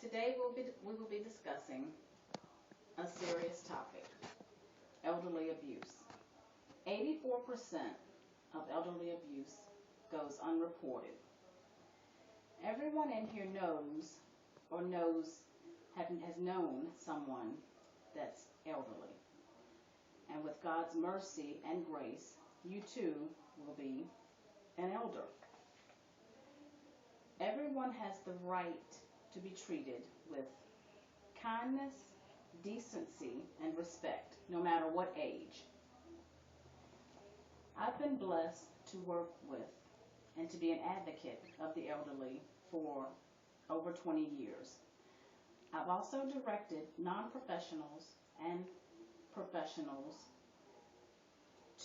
Today we will be discussing a serious topic, elderly abuse. 84% of elderly abuse goes unreported. Everyone in here knows or has known someone that's elderly. And with God's mercy and grace, you too will be an elder. Everyone has the right to be treated with kindness, decency, and respect, no matter what age. I've been blessed to work with and to be an advocate of the elderly for over 20 years. I've also directed non-professionals and professionals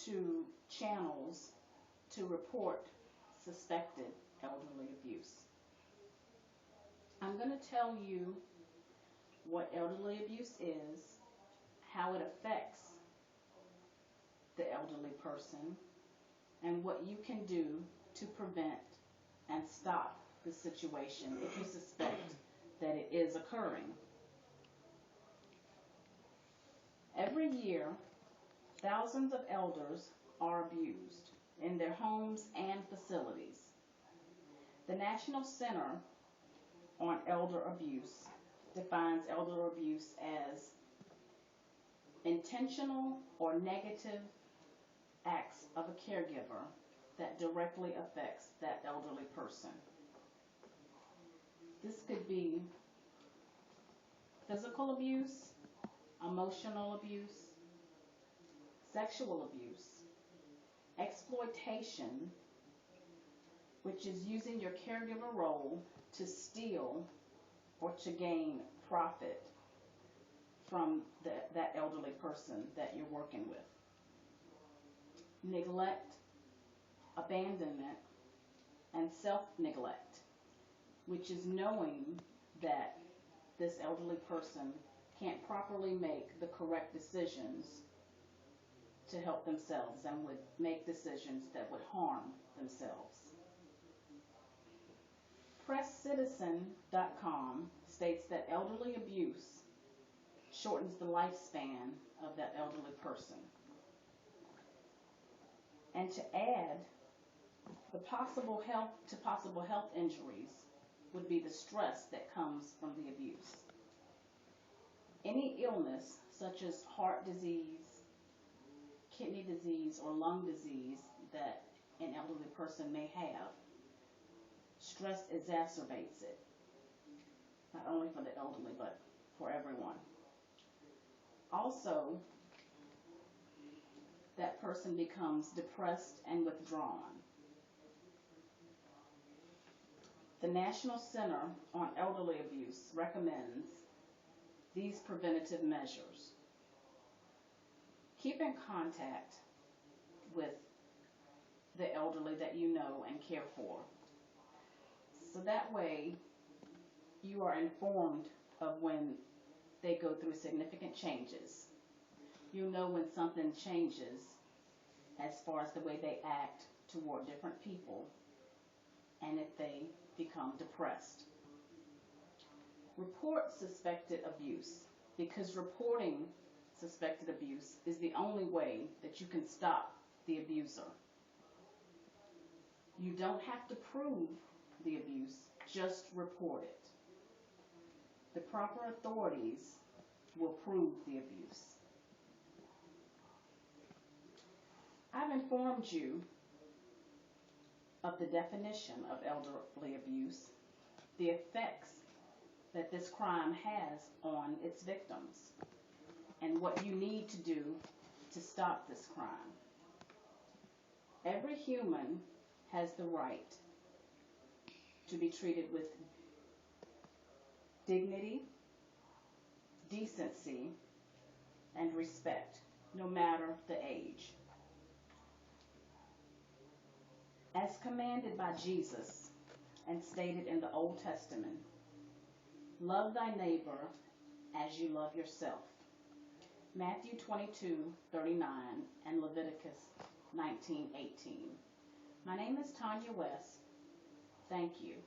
to channels to report suspected elderly abuse. I'm going to tell you what elderly abuse is, how it affects the elderly person, and what you can do to prevent and stop the situation if you suspect that it is occurring. Every year, thousands of elders are abused in their homes and facilities. The National Center on Elder Abuse defines elder abuse as intentional or negative acts of a caregiver that directly affects that elderly person. This could be physical abuse, emotional abuse, sexual abuse, exploitation, which is using your caregiver role to steal or to gain profit from that elderly person that you're working with. Neglect, abandonment, and self-neglect, which is knowing that this elderly person can't properly make the correct decisions to help themselves and would make decisions that would harm themselves. PressCitizen.com states that elderly abuse shortens the lifespan of that elderly person. And to add the possible health injuries would be the stress that comes from the abuse. Any illness such as heart disease, kidney disease, or lung disease that an elderly person may have, stress exacerbates it, not only for the elderly, but for everyone. Also, that person becomes depressed and withdrawn. The National Center on Elderly Abuse recommends these preventative measures. Keep in contact with the elderly that you know and care for, so that way you are informed of when they go through significant changes. You know when something changes as far as the way they act toward different people and if they become depressed. Report suspected abuse, because reporting suspected abuse is the only way that you can stop the abuser. You don't have to prove the abuse, just report it. The proper authorities will prove the abuse. I've informed you of the definition of elderly abuse, the effects that this crime has on its victims, and what you need to do to stop this crime. Every human has the right to be treated with dignity, decency, and respect, no matter the age. As commanded by Jesus and stated in the Old Testament, love thy neighbor as you love yourself. Matthew 22:39 and Leviticus 19:18. My name is Tanya West. Thank you.